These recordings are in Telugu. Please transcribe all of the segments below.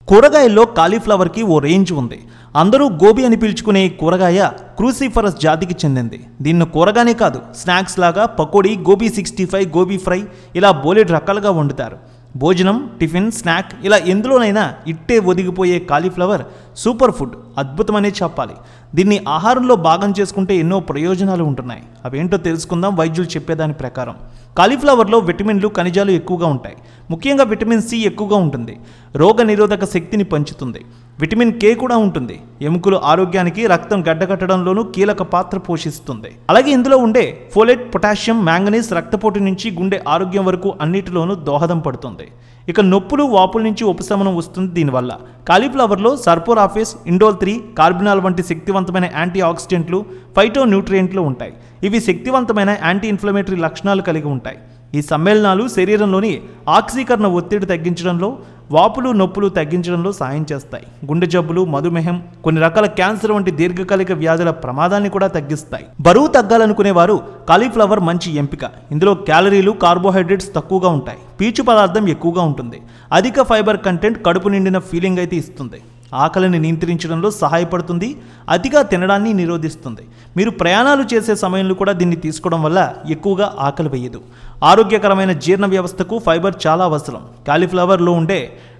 కూరగాయల్లో కాలీఫ్లవర్కి ఓ రేంజ్ ఉంది. అందరూ గోబీ అని పిలుచుకునే కూరగాయ క్రూసిఫరస్ జాతికి చెందింది. దీన్ని కూరగానే కాదు, స్నాక్స్ లాగా పకోడీ, గోబీ 65, గోబీ ఫ్రై ఇలా బోలెడు రకాలుగా వండుతారు. భోజనం, టిఫిన్, స్నాక్ ఇలా ఎందులోనైనా ఇట్టే ఒదిగిపోయే కాలీఫ్లవర్ సూపర్ ఫుడ్, అద్భుతమనే చెప్పాలి. దీన్ని ఆహారంలో భాగం చేసుకుంటే ఎన్నో ప్రయోజనాలు ఉంటున్నాయి. అవేంటో తెలుసుకుందాం వైద్యులు చెప్పేదాని ప్రకారం. కాలీఫ్లవర్లో విటమిన్లు, ఖనిజాలు ఎక్కువగా ఉంటాయి. ముఖ్యంగా విటమిన్ సి ఎక్కువగా ఉంటుంది. రోగ నిరోధక శక్తిని పెంచుతుంది. విటమిన్ కే కూడా ఉంటుంది. ఎముకల ఆరోగ్యానికి, రక్తం గడ్డకట్టడంలోనూ కీలక పాత్ర పోషిస్తుంది. అలాగే ఇందులో ఉండే ఫోలేట్, పొటాషియం, మ్యాంగనీస్ రక్తపోటు నుంచి గుండె ఆరోగ్యం వరకు అన్నిటిలోనూ దోహదం పడుతుంది. ఇక నొప్పులు, వాపుల నుంచి ఉపశమనం వస్తుంది దీనివల్ల. కాలీఫ్లవర్లో సర్పోరాఫేస్, ఇండోల్ 3, కార్బినాల్ వంటి శక్తివంతమైన యాంటీ ఆక్సిడెంట్లు, ఫైటో న్యూట్రియంట్లు ఉంటాయి. ఇవి శక్తివంతమైన యాంటీ ఇన్ఫ్లమేటరీ లక్షణాలు కలిగి ఉంటాయి. ఈ సమ్మేళనాలు శరీరంలోని ఆక్సీకరణ ఒత్తిడి తగ్గించడంలో, వాపులు, నొప్పులు తగ్గించడంలో సాయం చేస్తాయి. గుండె జబ్బులు, మధుమేహం, కొన్ని రకాల క్యాన్సర్ వంటి దీర్ఘకాలిక వ్యాధుల ప్రమాదాన్ని కూడా తగ్గిస్తాయి. బరువు తగ్గాలనుకునేవారు కాలీఫ్లవర్ మంచి ఎంపిక. ఇందులో క్యాలరీలు, కార్బోహైడ్రేట్స్ తక్కువగా ఉంటాయి. పీచు పదార్థం ఎక్కువగా ఉంటుంది. అధిక ఫైబర్ కంటెంట్ కడుపు నిండిన ఫీలింగ్ అయితే ఇస్తుంది. ఆకలిని నియంత్రించడంలో సహాయపడుతుంది. అతిగా తినడాన్ని నిరోధిస్తుంది. మీరు ప్రయాణాలు చేసే సమయంలో కూడా దీన్ని తీసుకోవడం వల్ల ఎక్కువగా ఆకలి వేయదు. ఆరోగ్యకరమైన జీర్ణ వ్యవస్థకు ఫైబర్ చాలా అవసరం. కాలీఫ్లవర్లో ఉండే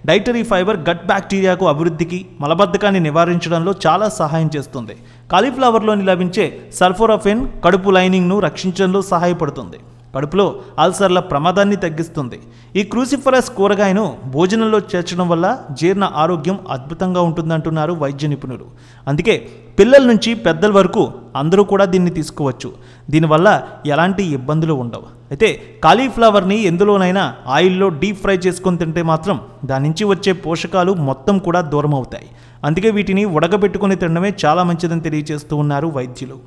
డైటరీ ఫైబర్ గట్ బ్యాక్టీరియాకు అభివృద్ధికి, మలబద్ధకాన్ని నివారించడంలో చాలా సహాయం చేస్తుంది. కాలీఫ్లవర్లోని లభించే సల్ఫోరాఫెన్ కడుపు లైనింగ్ను రక్షించడంలో సహాయపడుతుంది. కడుపులో అల్సర్ల ప్రమాదాన్ని తగ్గిస్తుంది. ఈ క్రూసిఫరస్ కూరగాయను భోజనంలో చేర్చడం వల్ల జీర్ణ ఆరోగ్యం అద్భుతంగా ఉంటుందంటున్నారు వైద్య నిపుణులు. అందుకే పిల్లల నుంచి పెద్దల వరకు అందరూ కూడా దీన్ని తీసుకోవచ్చు. దీనివల్ల ఎలాంటి ఇబ్బందులు ఉండవు. అయితే కాలీఫ్లవర్ని ఎందులోనైనా ఆయిల్లో డీప్ ఫ్రై చేసుకొని తింటే మాత్రం దాని నుంచి వచ్చే పోషకాలు మొత్తం కూడా దూరం అవుతాయి. అందుకే వీటిని ఉడకబెట్టుకొని తినడమే చాలా మంచిదని తెలియజేస్తూ ఉన్నారు వైద్యులు.